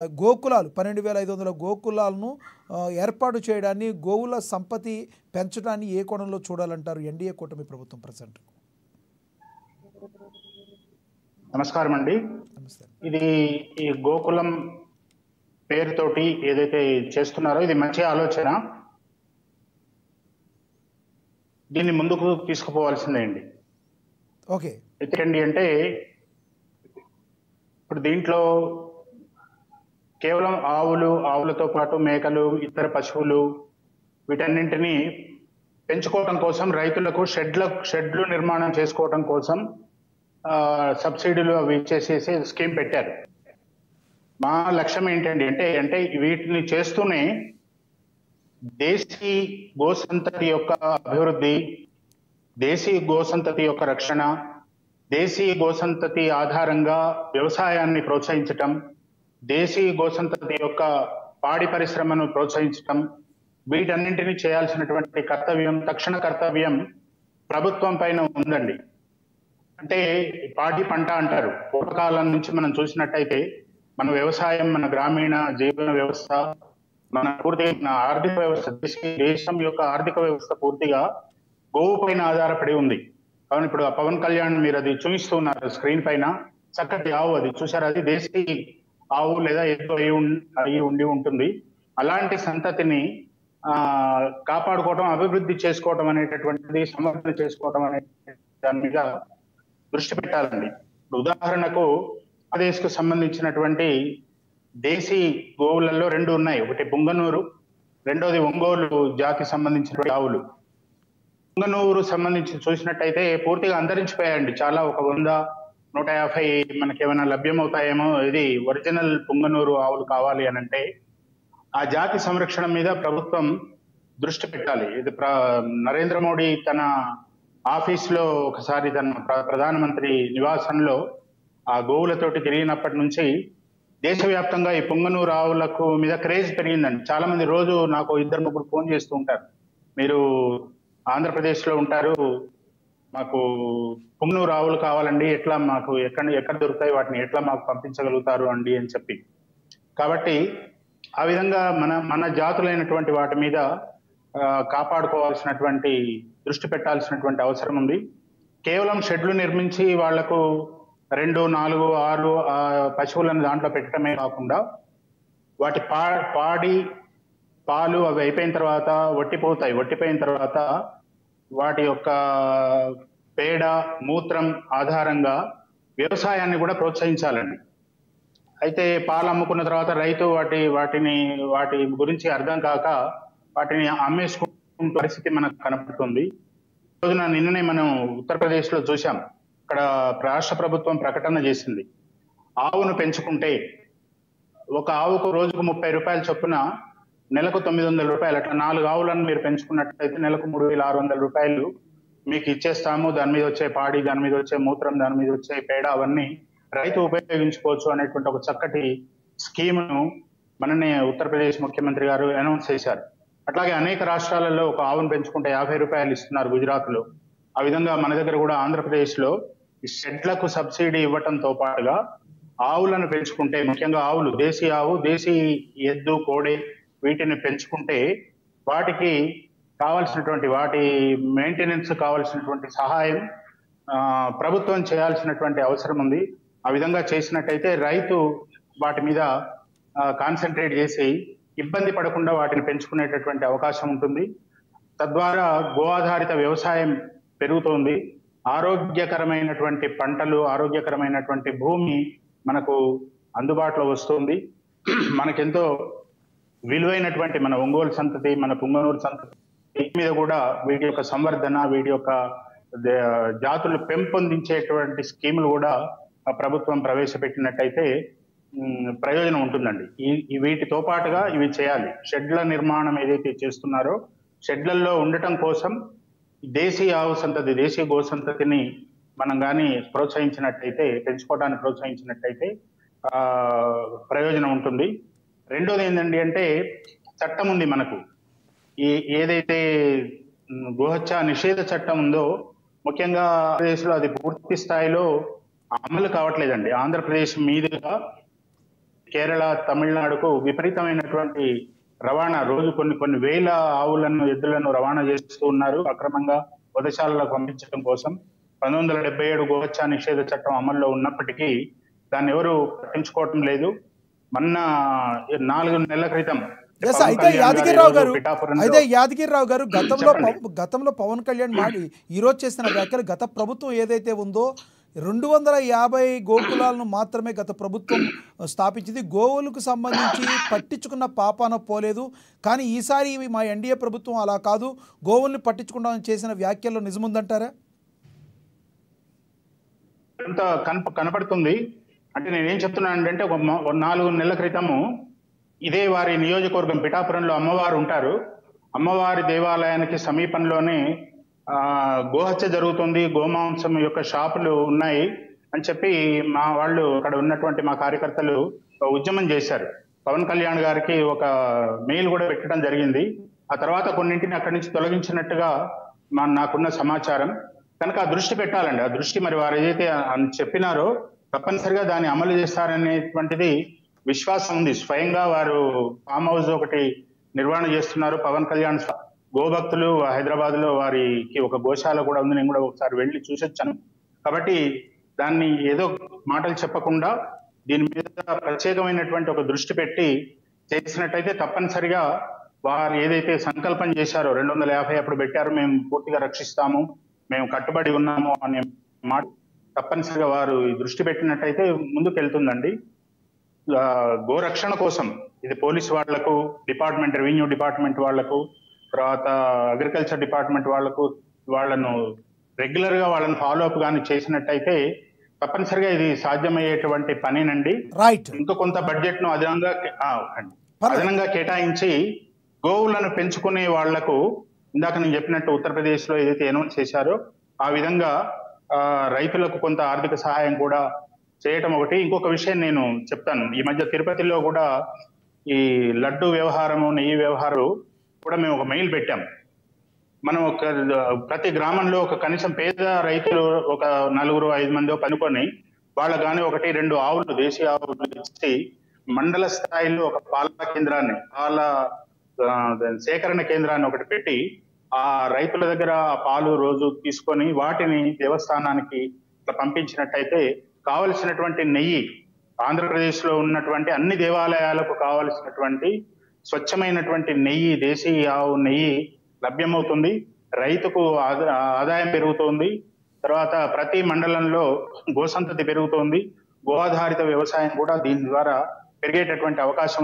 గోకులాలు 12,500 గోకులాలను ఏర్పాటు చేయడాన్ని, గోవుల సంపత్తి పెంచడాన్ని ఏ కోణంలో చూడాలంటారు ఎన్డీఏ కూటమి ప్రభుత్వం ప్రెజెంట్? నమస్కారం అండి. నమస్తే. ఇది ఈ గోకులం పేరుతోటి ఏదైతే చేస్తున్నారో ఇది మంచి ఆలోచన. దీన్ని ముందుకు తీసుకుపోవాల్సిందే అండి. ఓకే. ఎందుకండి అంటే ఇప్పుడు దీంట్లో కేవలం ఆవులతో పాటు మేకలు, ఇతర పశువులు వీటన్నింటినీ పెంచుకోవడం కోసం రైతులకు షెడ్లు నిర్మాణం చేసుకోవడం కోసం సబ్సిడీలు అవి ఇచ్చేసేసి స్కీమ్ పెట్టారు. మా లక్ష్యం ఏంటండి అంటే వీటిని చేస్తూనే దేశీ గోసంతతి యొక్క అభివృద్ధి, దేశీ గోసంతతి యొక్క రక్షణ, దేశీ గోసంతతి ఆధారంగా వ్యవసాయాన్ని ప్రోత్సహించటం, దేశీ గోసంతతి యొక్క పాడి పరిశ్రమను ప్రోత్సహించటం, వీటన్నింటినీ చేయాల్సినటువంటి తక్షణ కర్తవ్యం ప్రభుత్వం పైన ఉందండి. అంటే పాడి పంట అంటారు. పూర్వకాలం నుంచి మనం చూసినట్టయితే మన వ్యవసాయం, మన గ్రామీణ జీవన వ్యవస్థ, మన ఆర్థిక వ్యవస్థ, దేశం యొక్క ఆర్థిక వ్యవస్థ పూర్తిగా గోవు పైన ఆధారపడి ఉంది. కానీ ఇప్పుడు ఆ పవన్ కళ్యాణ్ మీరు అది చూపిస్తున్నారు స్క్రీన్ పైన, చక్కటి ఆవు అది చూసారు. అది దేశీ ఆవు లేదా ఎద్దు అయి ఉండి ఉంటుంది. అలాంటి సంతతిని కాపాడుకోవడం, అభివృద్ధి చేసుకోవడం అనేటటువంటిది, సమర్థన చేసుకోవడం అనే దాని మీద దృష్టి పెట్టాలండి. ఇప్పుడు ఉదాహరణకు ఆంధ్రప్రదేశ్కు సంబంధించినటువంటి దేశీ గోవులలో 2 ఉన్నాయి. ఒకటి పుంగనూరు, రెండోది ఒంగోలు జాతి సంబంధించినటువంటి ఆవులు. పుంగనూరు సంబంధించి చూసినట్టయితే పూర్తిగా అంతరించిపోయాయండి. చాలా ఒక 100, 150 మనకి ఏమైనా లభ్యమవుతాయేమో. ఇది ఒరిజినల్ పుంగనూరు ఆవులు కావాలి అని అంటే ఆ జాతి సంరక్షణ మీద ప్రభుత్వం దృష్టి పెట్టాలి. ఇది నరేంద్ర మోడీ తన ఆఫీస్లో ఒకసారి తన ప్రధానమంత్రి నివాసంలో ఆ గోవులతోటి తిరిగినప్పటి నుంచి దేశవ్యాప్తంగా ఈ పుంగనూరు ఆవులకు మీద క్రేజ్ పెరిగిందండి. చాలా మంది రోజు నాకు 2-3 ఫోన్ చేస్తూ ఉంటారు. మీరు ఆంధ్రప్రదేశ్లో ఉంటారు, మాకు పుంగనూరు ఆవులు కావాలండి, ఎట్లా మాకు ఎక్కడ దొరుకుతాయి, వాటిని ఎట్లా మాకు పంపించగలుగుతారు అండి అని చెప్పి. కాబట్టి ఆ విధంగా మన జాతులైనటువంటి వాటి మీద కాపాడుకోవాల్సినటువంటి, దృష్టి పెట్టాల్సినటువంటి అవసరం ఉంది. కేవలం షెడ్లు నిర్మించి వాళ్లకు 2, 4, 6 పశువులను దాంట్లో పెట్టడమే కాకుండా వాటి పాడి పాలు అవి అయిపోయిన తర్వాత ఒట్టిపోయిన తర్వాత వాటి యొక్క పేడ, మూత్రం ఆధారంగా వ్యవసాయాన్ని కూడా ప్రోత్సహించాలండి. అయితే పాలు అమ్ముకున్న తర్వాత రైతు వాటి గురించి అర్థం కాక వాటిని అమ్మేసుకుంటున్న పరిస్థితి మనకు కనపడుతుంది. రోజున నిన్ననే మనం ఉత్తరప్రదేశ్లో చూసాం. అక్కడ రాష్ట్ర ప్రభుత్వం ప్రకటన చేసింది, ఆవును పెంచుకుంటే ఒక ఆవుకు రోజుకు 30 రూపాయల చొప్పున నెలకు 900 రూపాయలు, అట్లా 4 ఆవులను మీరు పెంచుకున్నట్లయితే నెలకు 3,600 రూపాయలు మీకు ఇచ్చేస్తాము. దాని మీద వచ్చే పాడి, దాని మీద వచ్చే మూత్రం, దాని మీద వచ్చే పేడ అవన్నీ రైతు ఉపయోగించుకోవచ్చు అనేటువంటి ఒక చక్కటి స్కీమ్ను మననే ఉత్తరప్రదేశ్ ముఖ్యమంత్రి గారు అనౌన్స్ చేశారు. అట్లాగే అనేక రాష్ట్రాలలో ఒక ఆవును పెంచుకుంటే 50 రూపాయలు ఇస్తున్నారు. గుజరాత్లో ఆ విధంగా మన దగ్గర కూడా ఆంధ్రప్రదేశ్లో ఈ షెడ్లకు సబ్సిడీ ఇవ్వటంతో పాటుగా ఆవులను పెంచుకుంటే, ముఖ్యంగా ఆవులు, దేశీ ఆవు, దేశీ ఎద్దు, కోడి వీటిని పెంచుకుంటే వాటికి కావాల్సినటువంటి, వాటి మెయింటెనెన్స్ కావాల్సినటువంటి సహాయం ప్రభుత్వం చేయాల్సినటువంటి అవసరం ఉంది. ఆ విధంగా చేసినట్టయితే రైతు వాటి మీద కాన్సన్ట్రేట్ చేసి ఇబ్బంది పడకుండా వాటిని పెంచుకునేటటువంటి అవకాశం ఉంటుంది. తద్వారా గో ఆధారిత వ్యవసాయం పెరుగుతోంది. ఆరోగ్యకరమైనటువంటి పంటలు, ఆరోగ్యకరమైనటువంటి భూమి మనకు అందుబాటులో వస్తుంది. మనకెంతో విలువైనటువంటి మన ఒంగోలు సంతతి, మన పుంగనూరు సంతతి మీద కూడా వీటి యొక్క సంవర్ధన, వీటి యొక్క జాతులు పెంపొందించేటువంటి స్కీములు కూడా ప్రభుత్వం ప్రవేశపెట్టినట్టయితే ప్రయోజనం ఉంటుందండి. వీటితో పాటుగా ఇవి చేయాలి. షెడ్ల నిర్మాణం ఏదైతే చేస్తున్నారో షెడ్లలో ఉండటం కోసం దేశీ ఆవు సంతతి, దేశీ గో సంతతిని మనం కానీ ప్రోత్సహించినట్టయితే, పెంచుకోవడానికి ప్రోత్సహించినట్టయితే ప్రయోజనం ఉంటుంది. రెండోది ఏంటండి అంటే చట్టం ఉంది మనకు. ఏదైతే గోహత్య నిషేధ చట్టం ఉందో ముఖ్యంగా ఆంధ్రప్రదేశ్లో అది పూర్తి స్థాయిలో అమలు కావట్లేదండి. ఆంధ్రప్రదేశ్ మీదుగా కేరళ, తమిళనాడుకు విపరీతమైనటువంటి రవాణా, రోజు కొన్ని వేల ఆవులను, ఎద్దులను రవాణా చేస్తూ ఉన్నారు అక్రమంగా వధశాలకు పంపించడం కోసం. 1977 గోహత్య నిషేధ చట్టం అమల్లో ఉన్నప్పటికీ దాన్ని ఎవరు పట్టించుకోవటం లేదు. మొన్న 4 నెలల క్రితం ఎస్ పవన్ అయితే కళ్యాణ్ గారు యాదగిరిరావు గారు పిఠాపురంలో అయితే యాదగిరిరావు గారు చెప్పండి. గతంలో పవన్ కళ్యాణ్ ఈరోజు చేసిన వ్యాఖ్యలు, గత ప్రభుత్వం ఏదైతే ఉందో 250 గోకులాలను మాత్రమే గత ప్రభుత్వం స్థాపించింది, గోవులకు సంబంధించి పట్టించుకున్న పాపాన పోలేదు, కానీ ఈసారి మా ఎన్డీఏ ప్రభుత్వం అలా కాదు, గోవుల్ని పట్టించుకుంటామని చేసిన వ్యాఖ్యల్లో నిజముందంటారా? ఎంత కనపడుతుంది అంటే నేనేం చెప్తున్నానంటే ఒక 4 నెలల క్రితము ఇదే వారి నియోజకవర్గం పిఠాపురంలో అమ్మవారు ఉంటారు. అమ్మవారి దేవాలయానికి సమీపంలోనే గోహత్య జరుగుతుంది, గోమాంసం యొక్క షాపులు ఉన్నాయి అని చెప్పి మా వాళ్ళు అక్కడ ఉన్నటువంటి మా కార్యకర్తలు ఉద్యమం చేశారు. పవన్ కళ్యాణ్ గారికి ఒక మెయిల్ కూడా పెట్టడం జరిగింది. ఆ తర్వాత కొన్నింటిని అక్కడి నుంచి తొలగించినట్టుగా నాకున్న సమాచారం. కనుక ఆ దృష్టి పెట్టాలండి. ఆ దృష్టి మరి వారు ఏదైతే చెప్పినారో తప్పనిసరిగా దాన్ని అమలు చేస్తారనేటువంటిది విశ్వాసం ఉంది. స్వయంగా వారు ఫామ్ హౌస్ ఒకటి నిర్వహణ చేస్తున్నారు. పవన్ కళ్యాణ్ గోభక్తులు హైదరాబాద్ లో వారికి ఒక గోశాల కూడా ఉంది. నేను కూడా ఒకసారి వెళ్ళి చూసొచ్చాను. కాబట్టి దాన్ని ఏదో మాటలు చెప్పకుండా దీని మీద ప్రత్యేకమైనటువంటి ఒక దృష్టి పెట్టి చేసినట్టయితే తప్పనిసరిగా వారు ఏదైతే సంకల్పం చేశారో 250 అప్పుడు పెట్టారు, మేము పూర్తిగా రక్షిస్తాము, మేము కట్టుబడి ఉన్నాము అనే మాట తప్పనిసరిగా వారు దృష్టి పెట్టినట్టయితే ముందుకు వెళ్తుందండి. గోరక్షణ కోసం ఇది పోలీసు వాళ్లకు, డిపార్ట్మెంట్, రెవెన్యూ డిపార్ట్మెంట్ వాళ్లకు, తర్వాత అగ్రికల్చర్ డిపార్ట్మెంట్ వాళ్లకు, వాళ్ళను రెగ్యులర్ గా వాళ్ళని ఫాలో అప్ గాని చేసినట్టయితే తప్పనిసరిగా ఇది సాధ్యమయ్యేటువంటి పనేనండి. రైట్. ఇంకా కొంత బడ్జెట్ ను అదనంగా కేటాయించి గోవులను పెంచుకునే వాళ్లకు ఇందాక నేను చెప్పినట్టు ఉత్తరప్రదేశ్ లో ఏదైతే అనౌన్స్ చేశారో ఆ విధంగా రైతులకు కొంత ఆర్థిక సహాయం కూడా చేయటం ఒకటి. ఇంకొక విషయం నేను చెప్తాను. ఈ మధ్య తిరుపతిలో కూడా ఈ లడ్డు వ్యవహారము, నెయ్యి వ్యవహారం కూడా మేము ఒక మెయిల్ పెట్టాం. మనం ప్రతి గ్రామంలో ఒక కనీసం పేద రైతులు ఒక 4-5 మందో పనుకొని వాళ్ళకు కానీ 1-2 ఆవులు, దేశీయ ఆవులు ఇచ్చి మండల స్థాయిలో ఒక పాల కేంద్రాన్ని, పాల సేకరణ కేంద్రాన్ని ఒకటి పెట్టి ఆ రైతుల దగ్గర ఆ పాలు రోజు తీసుకొని వాటిని దేవస్థానానికి పంపించినట్టయితే కావలసినటువంటి నెయ్యి, ఆంధ్రప్రదేశ్ లో ఉన్నటువంటి అన్ని దేవాలయాలకు కావలసినటువంటి స్వచ్ఛమైనటువంటి నెయ్యి, దేశీయ ఆవు నెయ్యి లభ్యమవుతుంది. రైతుకు ఆదాయం పెరుగుతోంది. తర్వాత ప్రతి మండలంలో గోసంతతి పెరుగుతోంది. గో ఆధారిత వ్యవసాయం కూడా దీని ద్వారా పెరిగేటటువంటి అవకాశం